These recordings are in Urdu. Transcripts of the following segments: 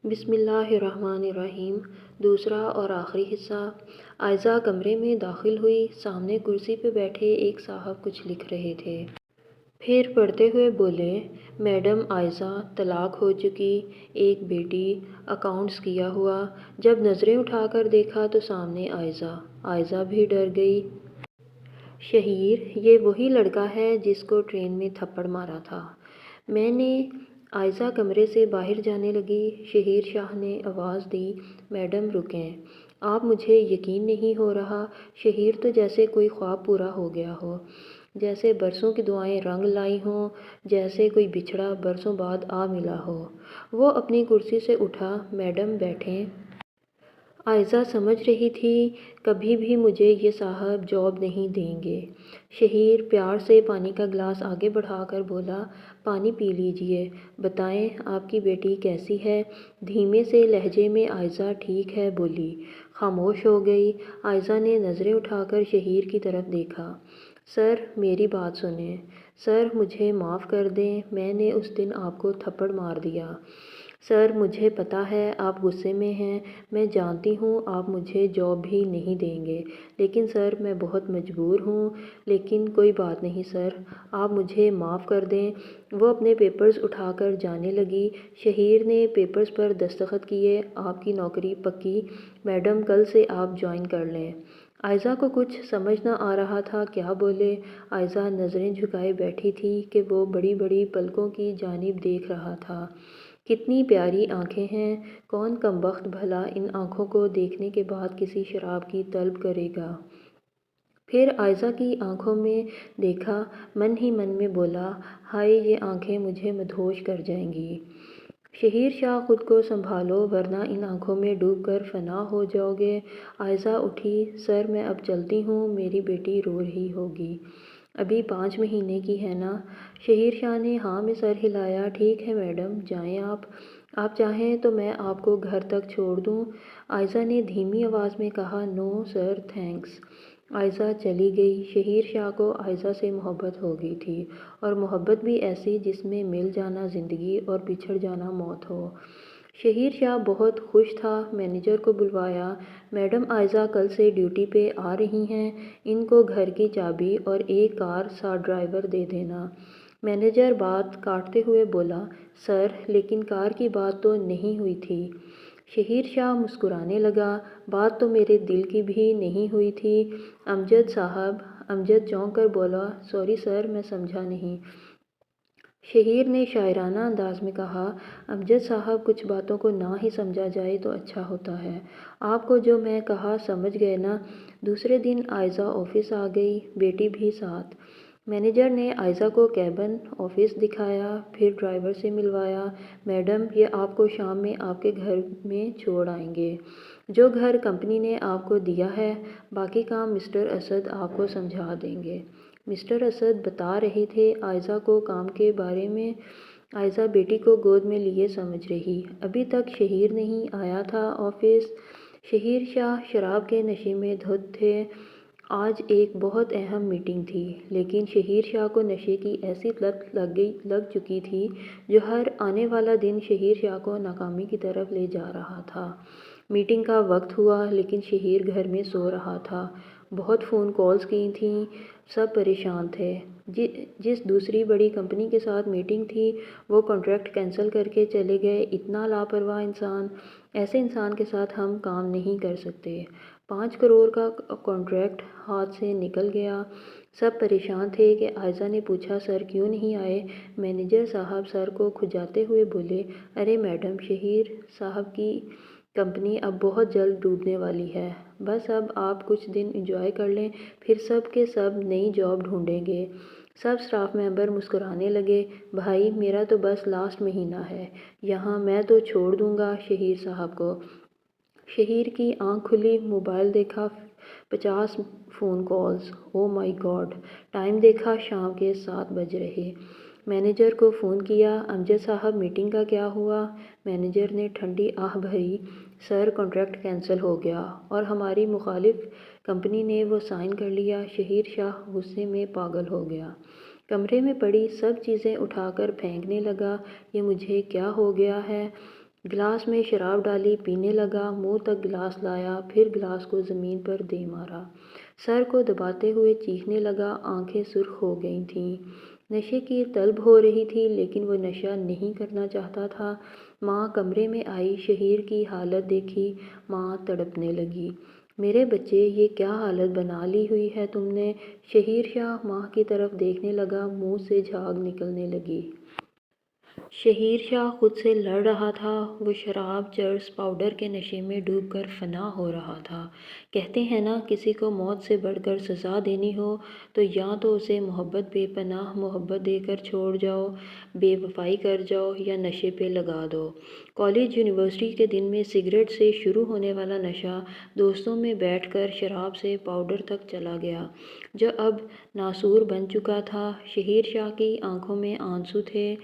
بسم اللہ الرحمن الرحیم۔ دوسرا اور آخری حصہ۔ عائزہ کمرے میں داخل ہوئی۔ سامنے کرسی پہ بیٹھے ایک صاحب کچھ لکھ رہے تھے۔ پھر پڑھتے ہوئے بولے، میڈم عائزہ، طلاق ہو چکی، ایک بیٹی، اکاؤنٹس کیا ہوا۔ جب نظریں اٹھا کر دیکھا تو سامنے عائزہ بھی ڈر گئی۔ شہیر، یہ وہی لڑکا ہے جس کو ٹرین میں تھپڑ مارا تھا۔ میں نے عائزہ کمرے سے باہر جانے لگی۔ شہیر شاہ نے آواز دی، میڈم رکیں، آپ مجھے یقین نہیں ہو رہا۔ شہیر تو جیسے کوئی خواب پورا ہو گیا ہو، جیسے برسوں کی دعائیں رنگ لائی ہوں، جیسے کوئی بچھڑا برسوں بعد آ ملا ہو۔ وہ اپنی کرسی سے اٹھا، میڈم بیٹھیں۔ عائزہ سمجھ رہی تھی کبھی بھی مجھے یہ صاحب جاب نہیں دیں گے۔ شہیر پیار سے پانی کا گلاس آگے بڑھا کر بولا، پانی پی لیجئے، بتائیں آپ کی بیٹی کیسی ہے؟ دھیمے سے لہجے میں عائزہ ٹھیک ہے بولی۔ خاموش ہو گئی۔ عائزہ نے نظریں اٹھا کر شہیر کی طرف دیکھا۔ سر میری بات سنیں۔ سر مجھے معاف کر دیں، میں نے اس دن آپ کو تھپڑ مار دیا۔ سر مجھے پتہ ہے آپ غصے میں ہیں، میں جانتی ہوں آپ مجھے جاب بھی نہیں دیں گے، لیکن سر میں بہت مجبور ہوں۔ لیکن کوئی بات نہیں سر، آپ مجھے معاف کر دیں۔ وہ اپنے پیپرز اٹھا کر جانے لگی۔ شہیر نے پیپرز پر دستخط کیے، آپ کی نوکری پکی، میڈم کل سے آپ جوائن کر لیں۔ عائزہ کو کچھ سمجھ نہ آ رہا تھا کیا بولے۔ عائزہ نظریں جھکائے بیٹھی تھی کہ وہ بڑی بڑی پلکوں کی جانب دیکھ رہا تھا۔ کتنی پیاری آنکھیں ہیں، کون کمبخت بھلا ان آنکھوں کو دیکھنے کے بعد کسی شراب کی طلب کرے گا۔ پھر عائزہ کی آنکھوں میں دیکھا، من ہی من میں بولا، ہائے یہ آنکھیں مجھے مدہوش کر جائیں گی۔ شہیر شاہ خود کو سنبھالو ورنہ ان آنکھوں میں ڈوب کر فنا ہو جاؤ گے۔ عائزہ اٹھی، سر میں اب چلتی ہوں، میری بیٹی رو رہی ہوگی، ابھی 5 مہینے کی ہے نا؟ شہیر شاہ نے ہاں میں سر ہلایا۔ ٹھیک ہے میڈم، جائیں آپ چاہیں تو میں آپ کو گھر تک چھوڑ دوں؟ عائزہ نے دھیمی آواز میں کہا، نو سر تھینکس۔ عائزہ چلی گئی۔ شہیر شاہ کو عائزہ سے محبت ہو گئی تھی، اور محبت بھی ایسی جس میں مل جانا زندگی اور بچھڑ جانا موت ہو۔ شہیر شاہ بہت خوش تھا۔ مینیجر کو بلوایا، میڈم عائزہ کل سے ڈیوٹی پہ آ رہی ہیں، ان کو گھر کی چابی اور ایک کار سا ڈرائیور دے دینا۔ مینیجر بات کاٹتے ہوئے بولا، سر لیکن کار کی بات تو نہیں ہوئی تھی۔ شہیر شاہ مسکرانے لگا، بات تو میرے دل کی بھی نہیں ہوئی تھی امجد صاحب۔ امجد چونک کر بولا، سوری سر میں سمجھا نہیں۔ شہیر نے شاعرانہ انداز میں کہا، امجد صاحب کچھ باتوں کو نہ ہی سمجھا جائے تو اچھا ہوتا ہے۔ آپ کو جو میں کہا سمجھ گئے نا؟ دوسرے دن عائزہ آفس آ گئی، بیٹی بھی ساتھ۔ مینیجر نے عائزہ کو کیبن آفس دکھایا، پھر ڈرائیور سے ملوایا، میڈم یہ آپ کو شام میں آپ کے گھر میں چھوڑ آئیں گے، جو گھر کمپنی نے آپ کو دیا ہے، باقی کام مسٹر اسد آپ کو سمجھا دیں گے۔ مسٹر اسد بتا رہے تھے عائزہ کو کام کے بارے میں۔ عائزہ بیٹی کو گود میں لیے سمجھ رہی، ابھی تک شہیر نہیں آیا تھا آفس۔ شہیر شاہ شراب کے نشے میں دھت تھے۔ آج ایک بہت اہم میٹنگ تھی، لیکن شہیر شاہ کو نشے کی ایسی لت لگ چکی تھی جو ہر آنے والا دن شہیر شاہ کو ناکامی کی طرف لے جا رہا تھا۔ میٹنگ کا وقت ہوا، لیکن شہیر گھر میں سو رہا تھا۔ بہت فون کالز کی تھیں، سب پریشان تھے۔ جس دوسری بڑی کمپنی کے ساتھ میٹنگ تھی وہ کنٹریکٹ کینسل کر کے چلے گئے۔ اتنا لاپرواہ انسان، ایسے انسان کے ساتھ ہم کام نہیں کر سکتے۔ 5 کروڑ کا کنٹریکٹ ہاتھ سے نکل گیا۔ سب پریشان تھے کہ عائزہ نے پوچھا، سر کیوں نہیں آئے؟ مینیجر صاحب سر کو کھجاتے ہوئے بولے، ارے میڈم شہیر صاحب کی کمپنی اب بہت جلد ڈوبنے والی ہے، بس اب آپ کچھ دن انجوائے کر لیں، پھر سب کے سب نئی جاب ڈھونڈیں گے۔ سب اسٹاف ممبر مسکرانے لگے، بھائی میرا تو بس لاسٹ مہینہ ہے یہاں، میں تو چھوڑ دوں گا شہیر صاحب کو۔ شہیر کی آنکھ کھلی، موبائل دیکھا، 50 فون کالز، او مائی گاڈ! ٹائم دیکھا، شام کے 7 بج رہے۔ مینیجر کو فون کیا، امجد صاحب میٹنگ کا کیا ہوا؟ مینیجر نے ٹھنڈی آہ بھری، سر کنٹریکٹ کینسل ہو گیا اور ہماری مخالف کمپنی نے وہ سائن کر لیا۔ شہیر شاہ غصے میں پاگل ہو گیا۔ کمرے میں پڑی سب چیزیں اٹھا کر پھینکنے لگا، یہ مجھے کیا ہو گیا ہے؟ گلاس میں شراب ڈالی، پینے لگا، منہ تک گلاس لایا، پھر گلاس کو زمین پر دے مارا، سر کو دباتے ہوئے چیخنے لگا، آنکھیں سرخ ہو گئی تھیں۔ نشے کی طلب ہو رہی تھی لیکن وہ نشہ نہیں کرنا چاہتا تھا۔ ماں کمرے میں آئی، شہیر کی حالت دیکھی، ماں تڑپنے لگی۔ میرے بچے، یہ کیا حالت بنا لی ہوئی ہے تم نے؟ شہیر شاہ ماں کی طرف دیکھنے لگا، منہ سے جھاگ نکلنے لگی۔ شہیر شاہ خود سے لڑ رہا تھا، وہ شراب، چرس، پاؤڈر کے نشے میں ڈوب کر فنا ہو رہا تھا۔ کہتے ہیں نا، کسی کو موت سے بڑھ کر سزا دینی ہو تو یا تو اسے محبت، بے پناہ محبت دے کر چھوڑ جاؤ، بے وفائی کر جاؤ، یا نشے پہ لگا دو۔ کالج، یونیورسٹی کے دن میں سگریٹ سے شروع ہونے والا نشہ دوستوں میں بیٹھ کر شراب سے پاؤڈر تک چلا گیا، جو اب ناسور بن چکا تھا۔ شہیر شاہ کی آنکھوں میں آنسو تھے۔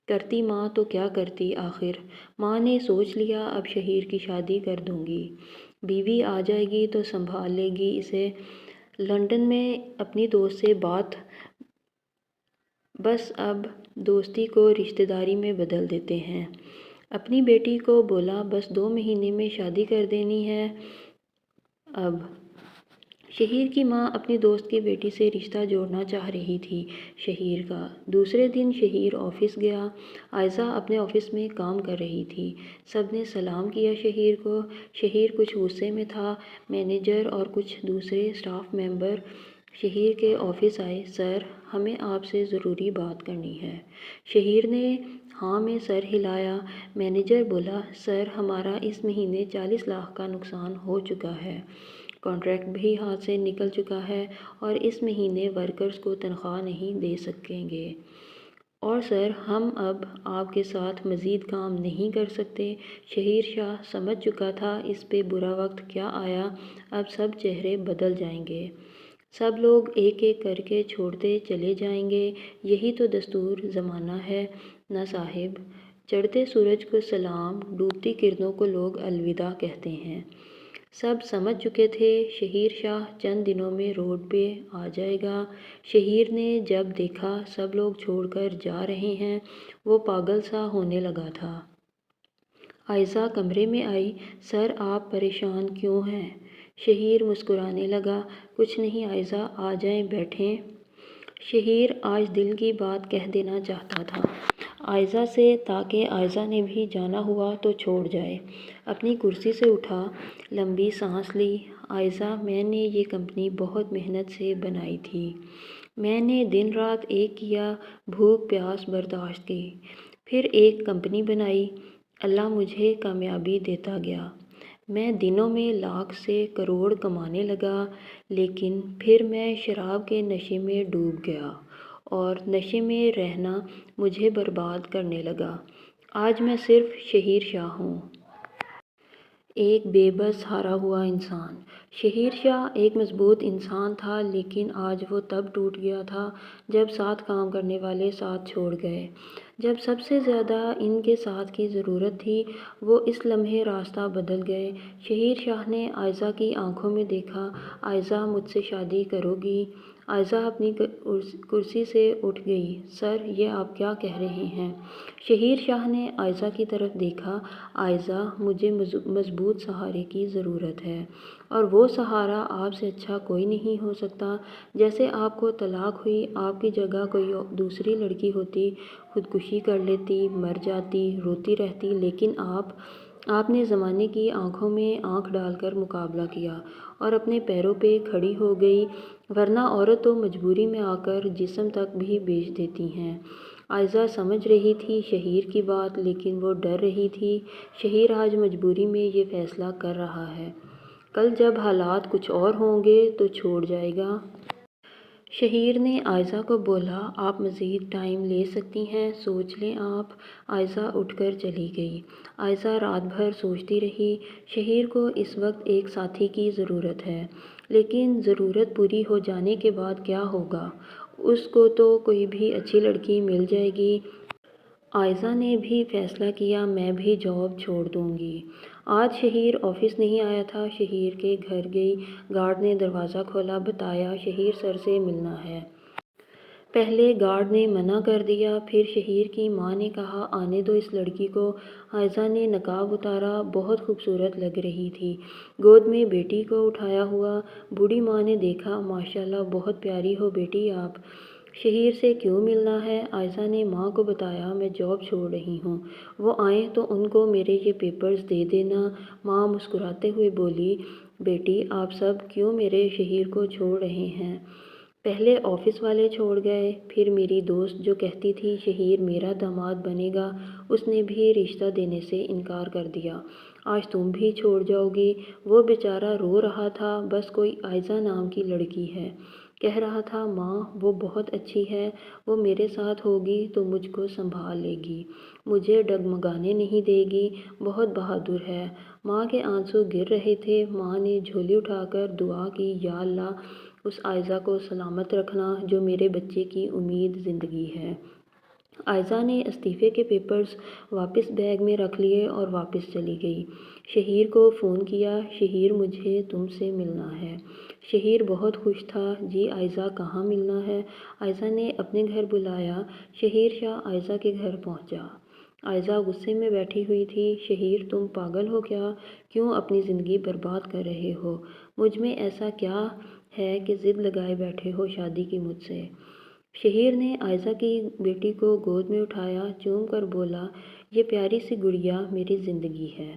کرتی ماں تو کیا کرتی آخر؟ ماں نے سوچ لیا، اب شہیر کی شادی کر دوں گی، بیوی آ جائے گی تو سنبھال لے گی اسے۔ لندن میں اپنی دوست سے بات، بس اب دوستی کو رشتہ داری میں بدل دیتے ہیں۔ اپنی بیٹی کو بولا، بس 2 مہینے میں شادی کر دینی ہے اب۔ شہیر کی ماں اپنی دوست کی بیٹی سے رشتہ جوڑنا چاہ رہی تھی شہیر کا۔ دوسرے دن شہیر آفس گیا۔ عائزہ اپنے آفس میں کام کر رہی تھی۔ سب نے سلام کیا شہیر کو۔ شہیر کچھ غصے میں تھا۔ مینیجر اور کچھ دوسرے اسٹاف ممبر شہیر کے آفس آئے۔ سر، ہمیں آپ سے ضروری بات کرنی ہے۔ شہیر نے ہاں میں سر ہلایا۔ مینیجر بولا، سر، ہمارا اس مہینے 40 لاکھ کا نقصان ہو چکا ہے، کانٹریکٹ بھی ہاتھ سے نکل چکا ہے، اور اس مہینے ورکرز کو تنخواہ نہیں دے سکیں گے، اور سر ہم اب آپ کے ساتھ مزید کام نہیں کر سکتے۔ شہیر شاہ سمجھ چکا تھا اس پہ برا وقت کیا آیا، اب سب چہرے بدل جائیں گے، سب لوگ ایک ایک کر کے چھوڑتے چلے جائیں گے۔ یہی تو دستور زمانہ ہے نا صاحب۔ چڑھتے سورج کو سلام، ڈوبتی کرنوں کو لوگ الوداع کہتے ہیں۔ سب سمجھ چکے تھے شہیر شاہ چند دنوں میں روڈ پہ آ جائے گا۔ شہیر نے جب دیکھا سب لوگ چھوڑ کر جا رہے ہیں، وہ پاگل سا ہونے لگا تھا۔ عائزہ کمرے میں آئی۔ سر، آپ پریشان کیوں ہیں؟ شہیر مسکرانے لگا۔ کچھ نہیں عائزہ، آ جائیں، بیٹھیں۔ شہیر آج دل کی بات کہہ دینا چاہتا تھا عائزہ سے، تاکہ عائزہ نے بھی جانا ہوا تو چھوڑ جائے۔ اپنی کرسی سے اٹھا، لمبی سانس لی۔ عائزہ، میں نے یہ کمپنی بہت محنت سے بنائی تھی، میں نے دن رات ایک کیا، بھوک پیاس برداشت کی، پھر ایک کمپنی بنائی، اللہ مجھے کامیابی دیتا گیا، میں دنوں میں لاکھ سے کروڑ کمانے لگا، لیکن پھر میں شراب کے نشے میں ڈوب گیا، اور نشے میں رہنا مجھے برباد کرنے لگا۔ آج میں صرف شہیر شاہ ہوں، ایک بے بس ہارا ہوا انسان۔ شہیر شاہ ایک مضبوط انسان تھا، لیکن آج وہ تب ٹوٹ گیا تھا جب ساتھ کام کرنے والے ساتھ چھوڑ گئے۔ جب سب سے زیادہ ان کے ساتھ کی ضرورت تھی، وہ اس لمحے راستہ بدل گئے۔ شہیر شاہ نے عائزہ کی آنکھوں میں دیکھا۔ عائزہ، مجھ سے شادی کرو گی؟ عائزہ اپنی کرسی سے اٹھ گئی۔ سر، یہ آپ کیا کہہ رہے ہیں؟ شہیر شاہ نے عائزہ کی طرف دیکھا۔ عائزہ، مجھے مضبوط سہارے کی ضرورت ہے، اور وہ سہارا آپ سے اچھا کوئی نہیں ہو سکتا۔ جیسے آپ کو طلاق ہوئی، آپ کی جگہ کوئی دوسری لڑکی ہوتی، خودکشی کر لیتی، مر جاتی، روتی رہتی، لیکن آپ نے زمانے کی آنکھوں میں آنکھ ڈال کر مقابلہ کیا اور اپنے پیروں پہ کھڑی ہو گئی، ورنہ عورت تو مجبوری میں آ کر جسم تک بھی بیچ دیتی ہیں۔ عائزہ سمجھ رہی تھی شہیر کی بات، لیکن وہ ڈر رہی تھی۔ شہیر آج مجبوری میں یہ فیصلہ کر رہا ہے، کل جب حالات کچھ اور ہوں گے تو چھوڑ جائے گا۔ شہیر نے عائزہ کو بولا، آپ مزید ٹائم لے سکتی ہیں، سوچ لیں آپ۔ عائزہ اٹھ کر چلی گئی۔ عائزہ رات بھر سوچتی رہی۔ شہیر کو اس وقت ایک ساتھی کی ضرورت ہے، لیکن ضرورت پوری ہو جانے کے بعد کیا ہوگا؟ اس کو تو کوئی بھی اچھی لڑکی مل جائے گی۔ عائزہ نے بھی فیصلہ کیا، میں بھی جاب چھوڑ دوں گی۔ آج شہیر آفس نہیں آیا تھا۔ شہیر کے گھر گئی، گارڈ نے دروازہ کھولا، بتایا، شہیر سر سے ملنا ہے۔ پہلے گارڈ نے منع کر دیا، پھر شہیر کی ماں نے کہا آنے دو اس لڑکی کو۔ عائزہ نے نقاب اتارا، بہت خوبصورت لگ رہی تھی، گود میں بیٹی کو اٹھایا ہوا۔ بوڑھی ماں نے دیکھا، ماشاءاللہ بہت پیاری ہو بیٹی آپ، شہیر سے کیوں ملنا ہے؟ عائزہ نے ماں کو بتایا میں جاب چھوڑ رہی ہوں، وہ آئیں تو ان کو میرے یہ پیپرز دے دینا۔ ماں مسکراتے ہوئے بولی بیٹی آپ سب کیوں میرے شہیر کو چھوڑ رہے ہیں؟ پہلے آفس والے چھوڑ گئے، پھر میری دوست جو کہتی تھی شہیر میرا داماد بنے گا، اس نے بھی رشتہ دینے سے انکار کر دیا، آج تم بھی چھوڑ جاؤ گی۔ وہ بیچارہ رو رہا تھا، بس کوئی عائزہ نام کی لڑکی ہے، کہہ رہا تھا ماں وہ بہت اچھی ہے، وہ میرے ساتھ ہوگی تو مجھ کو سنبھال لے گی، مجھے ڈگمگانے نہیں دے گی، بہت بہادر ہے۔ ماں کے آنسو گر رہے تھے، ماں نے جھولی اٹھا کر دعا کی یا اللہ اس عائزہ کو سلامت رکھنا جو میرے بچے کی امید زندگی ہے۔ عائزہ نے استعفے کے پیپرز واپس بیگ میں رکھ لیے اور واپس چلی گئی۔ شہیر کو فون کیا، شہیر مجھے تم سے ملنا ہے۔ شہیر بہت خوش تھا، جی عائزہ کہاں ملنا ہے؟ عائزہ نے اپنے گھر بلایا، شہیر شاہ عائزہ کے گھر پہنچا۔ عائزہ غصے میں بیٹھی ہوئی تھی، شہیر تم پاگل ہو کیا؟ کیوں اپنی زندگی برباد کر رہے ہو؟ مجھ میں ایسا کیا ہے کہ ضد لگائے بیٹھے ہو شادی کی مجھ سے؟ شہیر نے عائزہ کی بیٹی کو گود میں اٹھایا، چوم کر بولا یہ پیاری سی گڑیا میری زندگی ہے۔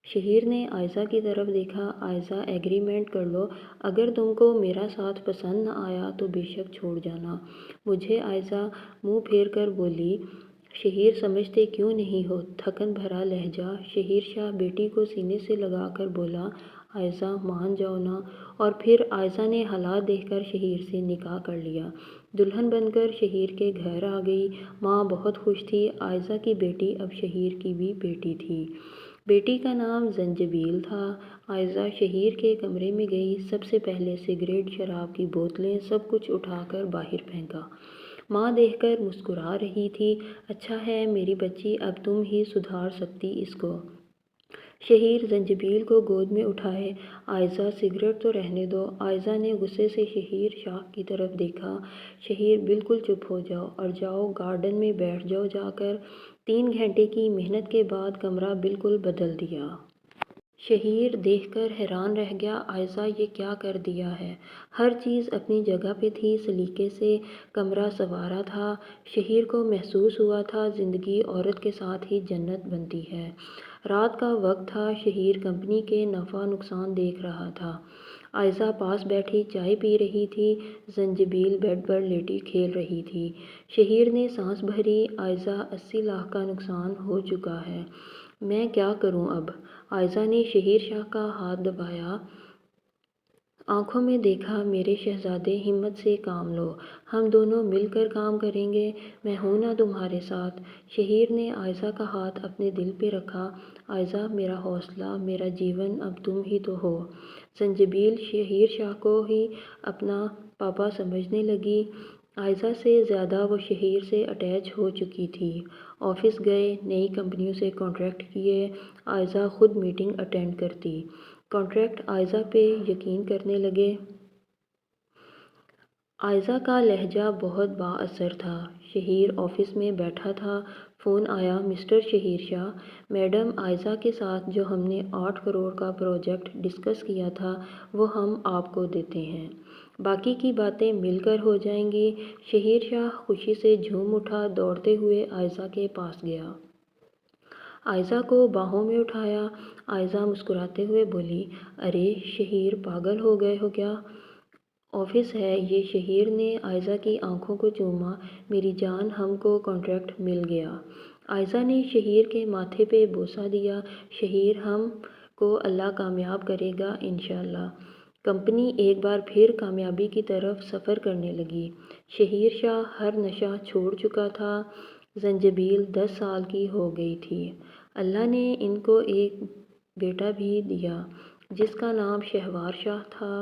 شہیر نے عائزہ کی طرف دیکھا، عائزہ ایگریمنٹ کر لو، اگر تم کو میرا ساتھ پسند نہ آیا تو بے شک چھوڑ جانا مجھے۔ عائزہ منہ پھیر کر بولی شہیر سمجھتے کیوں نہیں ہو؟ تھکن بھرا لہجہ۔ شہیر شاہ بیٹی کو سینے سے لگا کر بولا عائزہ مان جاؤ نا، اور پھر عائزہ نے حالات دیکھ کر شہیر سے نکاح کر لیا، دلہن بن کر شہیر کے گھر آ گئی۔ ماں بہت خوش تھی، عائزہ کی بیٹی اب شہیر کی بھی بیٹی تھی، بیٹی کا نام زنجبیل تھا۔ عائزہ شہیر کے کمرے میں گئی، سب سے پہلے سگریٹ، شراب کی بوتلیں، سب کچھ اٹھا کر باہر پھینکا۔ ماں دیکھ کر مسکرا رہی تھی، اچھا ہے میری بچی، اب تم ہی سدھار سکتی اس کو۔ شہیر زنجبیل کو گود میں اٹھائے، عائزہ سگریٹ تو رہنے دو۔ عائزہ نے غصے سے شہیر شاہ کی طرف دیکھا، شہیر بالکل چپ ہو جاؤ اور جاؤ گارڈن میں بیٹھ جاؤ جا کر۔ 3 گھنٹے کی محنت کے بعد کمرہ بالکل بدل دیا۔ شہیر دیکھ کر حیران رہ گیا، عائزہ یہ کیا کر دیا ہے؟ ہر چیز اپنی جگہ پہ تھی، سلیقے سے کمرہ سنوارا تھا۔ شہیر کو محسوس ہوا تھا زندگی عورت کے ساتھ ہی جنت بنتی ہے۔ رات کا وقت تھا، شہیر کمپنی کے نفع نقصان دیکھ رہا تھا، عائزہ پاس بیٹھی چائے پی رہی تھی، زنجبیل بیڈ پر لیٹی کھیل رہی تھی۔ شہیر نے سانس بھری، عائزہ 80 لاکھ کا نقصان ہو چکا ہے، میں کیا کروں اب؟ عائزہ نے شہیر شاہ کا ہاتھ دبایا، آنکھوں میں دیکھا، میرے شہزادے ہمت سے کام لو، ہم دونوں مل کر کام کریں گے، میں ہوں نا تمہارے ساتھ۔ شہیر نے عائزہ کا ہاتھ اپنے دل پہ رکھا، عائزہ میرا حوصلہ، میرا جیون اب تم ہی تو ہو۔ زنجبیل شہیر شاہ کو ہی اپنا پاپا سمجھنے لگی، عائزہ سے زیادہ وہ شہیر سے اٹیچ ہو چکی تھی۔ آفس گئے، نئی کمپنیوں سے کانٹریکٹ کیے، عائزہ خود میٹنگ اٹینڈ کرتی، کانٹریکٹ عائزہ پہ یقین کرنے لگے۔ عائزہ کا لہجہ بہت با اثر تھا۔ شہیر آفس میں بیٹھا تھا، فون آیا، مسٹر شہیر شاہ، میڈم عائزہ کے ساتھ جو ہم نے 8 کروڑ کا پروجیکٹ ڈسکس کیا تھا وہ ہم آپ کو دیتے ہیں، باقی کی باتیں مل کر ہو جائیں گی۔ شہیر شاہ خوشی سے جھوم اٹھا، دوڑتے ہوئے عائزہ کے پاس گیا، عائزہ کو باہوں میں اٹھایا۔ عائزہ مسکراتے ہوئے بولی ارے شہیر پاگل ہو گئے ہو کیا؟ آفس ہے یہ۔ شہیر نے عائزہ کی آنکھوں کو چوما، میری جان ہم کو کانٹریکٹ مل گیا۔ عائزہ نے شہیر کے ماتھے پہ بوسہ دیا، شہیر ہم کو اللہ کامیاب کرے گا انشاءاللہ۔ کمپنی ایک بار پھر کامیابی کی طرف سفر کرنے لگی۔ شہیر شاہ ہر نشہ چھوڑ چکا تھا، زنجبیل 10 سال کی ہو گئی تھی، اللہ نے ان کو ایک بیٹا بھی دیا جس کا نام شہوار شاہ تھا۔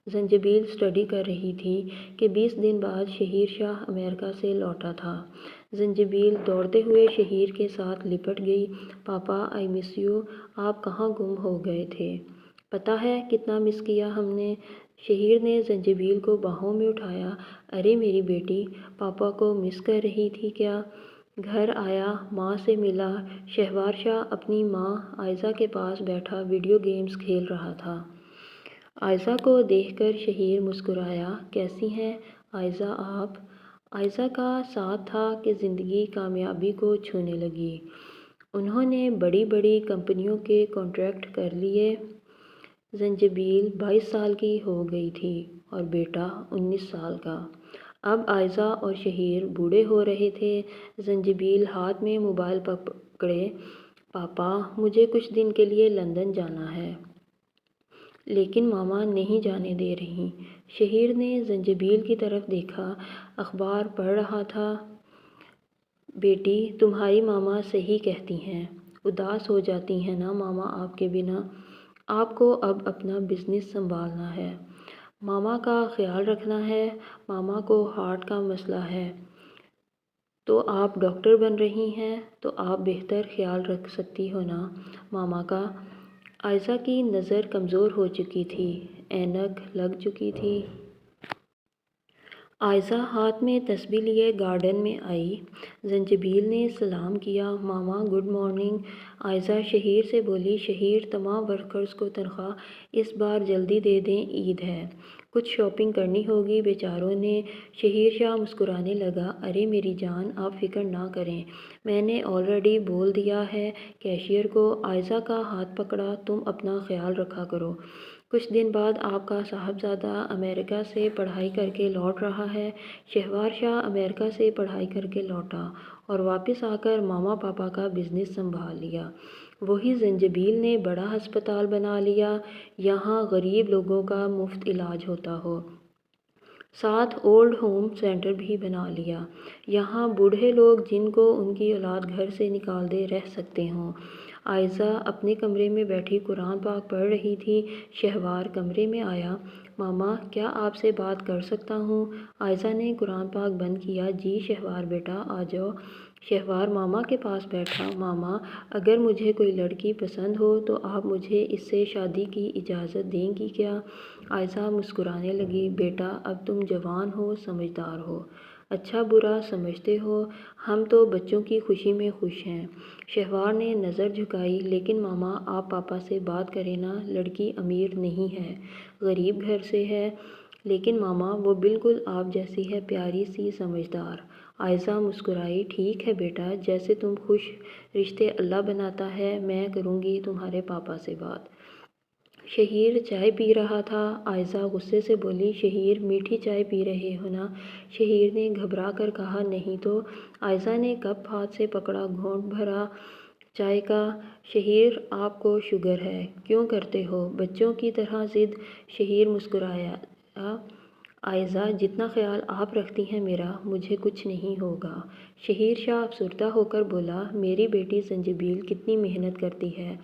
زنجبیل اسٹڈی کر رہی تھی کہ 20 دن بعد شہیر شاہ امریکہ سے لوٹا تھا۔ زنجبیل دوڑتے ہوئے شہیر کے ساتھ لپٹ گئی، پاپا آئی مس یو، آپ کہاں گم ہو گئے تھے؟ پتہ ہے کتنا مس کیا ہم نے۔ شہیر نے زنجبیل کو باہوں میں اٹھایا۔ ارے میری بیٹی، پاپا کو مس کر رہی تھی کیا؟ گھر آیا، ماں سے ملا۔ شہوار شاہ اپنی ماں عائزہ کے پاس بیٹھا ویڈیو گیمز کھیل رہا تھا۔ عائزہ کو دیکھ کر شہیر مسکرایا۔ کیسی ہیں عائزہ آپ؟ عائزہ کا ساتھ تھا کہ زندگی کامیابی کو چھونے لگی۔ انہوں نے بڑی بڑی کمپنیوں کے کانٹریکٹ کر لیے۔ زنجبیل 22 سال کی ہو گئی تھی اور بیٹا 19 سال کا۔ اب عائزہ اور شہیر بوڑھے ہو رہے تھے۔ زنجبیل ہاتھ میں موبائل پکڑے، پاپا مجھے کچھ دن کے لیے لندن جانا ہے۔ لیکن ماما نہیں جانے دے رہی۔ شہیر نے زنجبیل کی طرف دیکھا، اخبار پڑھ رہا تھا۔ بیٹی تمہاری ماما صحیح کہتی ہیں، اداس ہو جاتی ہیں نا ماما آپ کے بنا۔ آپ کو اب اپنا بزنس سنبھالنا ہے، ماما کا خیال رکھنا ہے۔ ماما کو ہارٹ کا مسئلہ ہے، تو آپ ڈاکٹر بن رہی ہیں تو آپ بہتر خیال رکھ سکتی ہو نا ماما کا۔ عائزہ کی نظر کمزور ہو چکی تھی، اینک لگ چکی تھی۔ عائزہ ہاتھ میں تسبیح لیے گارڈن میں آئی۔ زنجبیل نے سلام کیا، ماما گڈ مارننگ۔ عائزہ شہیر سے بولی، شہیر تمام ورکرز کو تنخواہ اس بار جلدی دے دیں، عید ہے، کچھ شاپنگ کرنی ہوگی بیچاروں نے۔ شہیر شاہ مسکرانے لگا، ارے میری جان آپ فکر نہ کریں، میں نے آلریڈی بول دیا ہے کیشیئر کو۔ عائزہ کا ہاتھ پکڑا، تم اپنا خیال رکھا کرو۔ کچھ دن بعد آپ کا صاحبزادہ امریکہ سے پڑھائی کر کے لوٹ رہا ہے۔ شہوار شاہ امریکہ سے پڑھائی کر کے لوٹا اور واپس آ کر ماما پاپا کا بزنس سنبھال لیا۔ وہی زنجبیل نے بڑا ہسپتال بنا لیا، یہاں غریب لوگوں کا مفت علاج ہوتا ہو۔ ساتھ اولڈ ہوم سینٹر بھی بنا لیا، یہاں بوڑھے لوگ جن کو ان کی اولاد گھر سے نکال دے رہ سکتے ہوں۔ عائزہ اپنے کمرے میں بیٹھی قرآن پاک پڑھ رہی تھی۔ شہوار کمرے میں آیا، ماما کیا آپ سے بات کر سکتا ہوں؟ عائزہ نے قرآن پاک بند کیا، جی شہوار بیٹا آ جاؤ۔ شہوار ماما کے پاس بیٹھا، ماما اگر مجھے کوئی لڑکی پسند ہو تو آپ مجھے اس سے شادی کی اجازت دیں گی کیا؟ عائزہ مسکرانے لگی، بیٹا اب تم جوان ہو، سمجھدار ہو، اچھا برا سمجھتے ہو، ہم تو بچوں کی خوشی میں خوش ہیں۔ شہوار نے نظر جھکائی، لیکن ماما آپ پاپا سے بات کریں نا، لڑکی امیر نہیں ہے، غریب گھر سے ہے۔ لیکن ماما وہ بالکل آپ جیسی ہے، پیاری سی، سمجھدار۔ عائزہ مسکرائی، ٹھیک ہے بیٹا، جیسے تم خوش، رشتے اللہ بناتا ہے، میں کروں گی تمہارے پاپا سے بات۔ شہیر چائے پی رہا تھا۔ عائزہ غصے سے بولی، شہیر میٹھی چائے پی رہے ہو نا؟ شہیر نے گھبرا کر کہا، نہیں تو۔ عائزہ نے کپ ہاتھ سے پکڑا، گھونٹ بھرا چائے کا۔ شہیر آپ کو شوگر ہے، کیوں کرتے ہو بچوں کی طرح ضد؟ شہیر مسکرایا، عائزہ جتنا خیال آپ رکھتی ہیں میرا، مجھے کچھ نہیں ہوگا۔ شہیر شاہ افسردہ ہو کر بولا، میری بیٹی زنجبیل کتنی محنت کرتی ہے،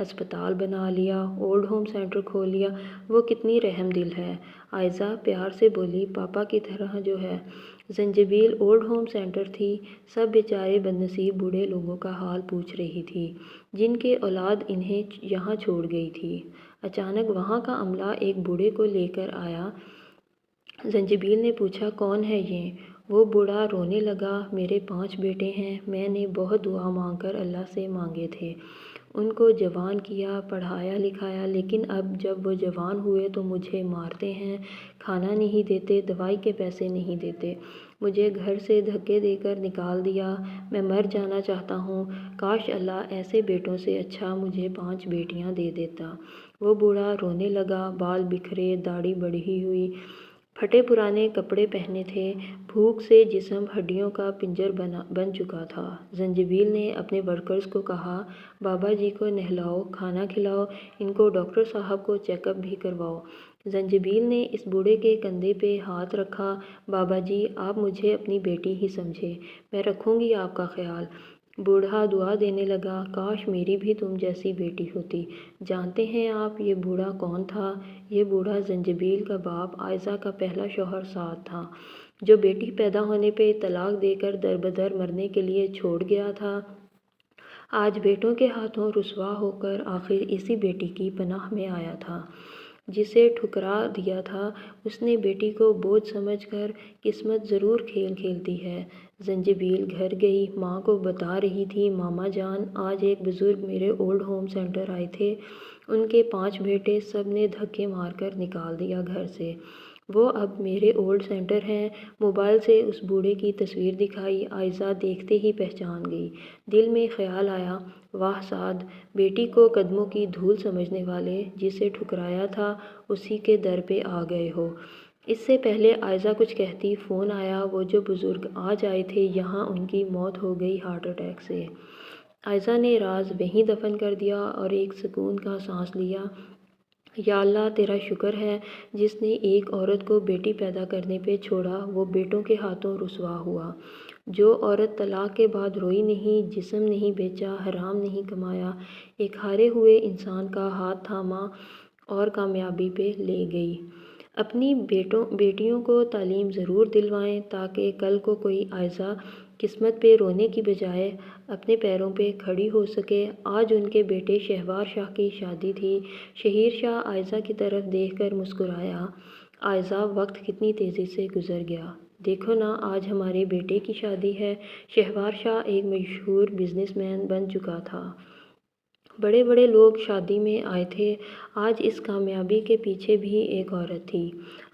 ہسپتال بنا لیا، اولڈ ہوم سینٹر کھول لیا، وہ کتنی رحم دل ہے۔ عائزہ پیار سے بولی، پاپا کی طرح جو ہے۔ زنجبیل اولڈ ہوم سینٹر تھی، سب بیچارے بدنصیب بوڑھے لوگوں کا حال پوچھ رہی تھی، جن کے اولاد انہیں یہاں چھوڑ گئی تھی۔ اچانک وہاں کا عملہ ایک بوڑھے کو لے کر آیا۔ زنجبیل نے پوچھا، کون ہے یہ؟ وہ بوڑھا رونے لگا، میرے 5 بیٹے ہیں، میں نے بہت دعا مانگ کر اللہ سے مانگے تھے، ان کو جوان کیا، پڑھایا لکھایا، لیکن اب جب وہ جوان ہوئے تو مجھے مارتے ہیں، کھانا نہیں دیتے، دوائی کے پیسے نہیں دیتے، مجھے گھر سے دھکے دے کر نکال دیا، میں مر جانا چاہتا ہوں، کاش اللہ ایسے بیٹوں سے اچھا مجھے 5 بیٹیاں دے دیتا۔ وہ بوڑھا رونے لگا، بال بکھرے، داڑھی بڑھی ہوئی، پھٹے پرانے کپڑے پہنے تھے، بھوک سے جسم ہڈیوں کا پنجر بن چکا تھا۔ زنجبیل نے اپنے ورکرز کو کہا، بابا جی کو نہلاؤ، کھانا کھلاؤ، ان کو ڈاکٹر صاحب کو چیک اپ بھی کرواؤ۔ زنجبیل نے اس بوڑھے کے کندھے پہ ہاتھ رکھا، بابا جی آپ مجھے اپنی بیٹی ہی سمجھے، میں رکھوں گی آپ کا خیال۔ بوڑھا دعا دینے لگا، کاش میری بھی تم جیسی بیٹی ہوتی۔ جانتے ہیں آپ یہ بوڑھا کون تھا؟ یہ بوڑھا زنجبیل کا باپ، عائزہ کا پہلا شوہر سعد تھا، جو بیٹی پیدا ہونے پہ طلاق دے کر در بدر مرنے کے لیے چھوڑ گیا تھا۔ آج بیٹوں کے ہاتھوں رسوا ہو کر آخر اسی بیٹی کی پناہ میں آیا تھا۔ جسے ٹھکرا دیا تھا اس نے بیٹی کو بوجھ سمجھ کر قسمت ضرور کھیل کھیلتی ہے۔ زنجبیل گھر گئی، ماں کو بتا رہی تھی، ماما جان آج ایک بزرگ میرے اولڈ ہوم سینٹر آئے تھے، ان کے 5 بیٹے سب نے دھکے مار کر نکال دیا گھر سے، وہ اب میرے اولڈ سینٹر ہیں۔ موبائل سے اس بوڑھے کی تصویر دکھائی، عائزہ دیکھتے ہی پہچان گئی۔ دل میں خیال آیا، واہ سعد، بیٹی کو قدموں کی دھول سمجھنے والے جسے ٹھکرایا تھا اسی کے در پہ آ گئے ہو۔ اس سے پہلے عائزہ کچھ کہتی فون آیا، وہ جو بزرگ آج آئے تھے یہاں ان کی موت ہو گئی ہارٹ اٹیک سے۔ عائزہ نے راز وہیں دفن کر دیا اور ایک سکون کا سانس لیا۔ یا اللہ تیرا شکر ہے جس نے ایک عورت کو بیٹی پیدا کرنے پہ چھوڑا وہ بیٹوں کے ہاتھوں رسوا ہوا۔ جو عورت طلاق کے بعد روئی نہیں، جسم نہیں بیچا، حرام نہیں کمایا، ایک ہارے ہوئے انسان کا ہاتھ تھاما اور کامیابی پہ لے گئی۔ اپنی بیٹیوں کو تعلیم ضرور دلوائیں تاکہ کل کو کوئی عائزہ قسمت پہ رونے کی بجائے اپنے پیروں پہ کھڑی ہو سکے۔ آج ان کے بیٹے شہوار شاہ کی شادی تھی۔ شہیر شاہ عائزہ کی طرف دیکھ کر مسکرایا، عائزہ وقت کتنی تیزی سے گزر گیا، دیکھو نا آج ہمارے بیٹے کی شادی ہے۔ شہوار شاہ ایک مشہور بزنس مین بن چکا تھا۔ بڑے بڑے لوگ شادی میں آئے تھے۔ آج اس کامیابی کے پیچھے بھی ایک عورت تھی۔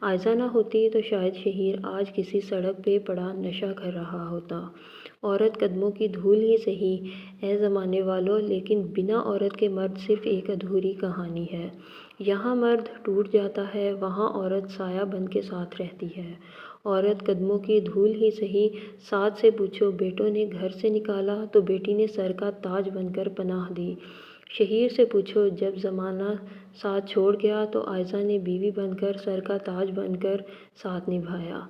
عائزہ نہ ہوتی تو شاید شہیر آج کسی سڑک پہ پڑا نشہ کر رہا ہوتا۔ عورت قدموں کی دھول ہی سہی، اے زمانے والو، لیکن بنا عورت کے مرد صرف ایک ادھوری کہانی ہے۔ یہاں مرد ٹوٹ جاتا ہے، وہاں عورت سایہ بن کے ساتھ رہتی ہے۔ عورت قدموں کی دھول ہی سہی، سعد سے پوچھو بیٹوں نے گھر سے نکالا تو بیٹی نے سر کا تاج بن کر پناہ دی۔ شہیر سے پوچھو جب زمانہ ساتھ چھوڑ گیا تو عائزہ نے بیوی بن کر سر کا تاج بن کر ساتھ نبھایا۔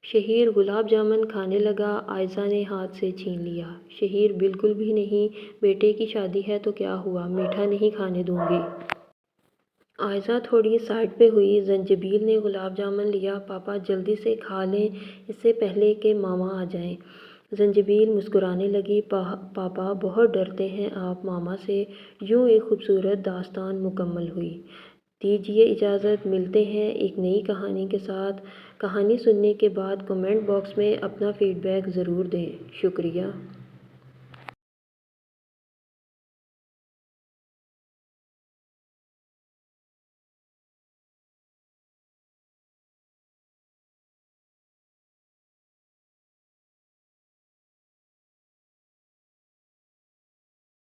شہیر گلاب جامن کھانے لگا، عائزہ نے ہاتھ سے چھین لیا۔ شہیر بالکل بھی نہیں، بیٹے کی شادی ہے تو کیا ہوا، میٹھا نہیں کھانے دوں گی۔ عائزہ تھوڑی سائڈ پہ ہوئی۔ زنجبیل نے گلاب جامن لیا، پاپا جلدی سے کھا لیں اس سے پہلے کہ ماما آ جائیں۔ زنجبیل مسکرانے لگی، پاپا بہت ڈرتے ہیں آپ ماما سے۔ یوں ایک خوبصورت داستان مکمل ہوئی۔ دیجیے اجازت، ملتے ہیں ایک نئی کہانی کے ساتھ۔ کہانی سننے کے بعد کمنٹ باکس میں اپنا فیڈ بیک ضرور دیں۔ شکریہ۔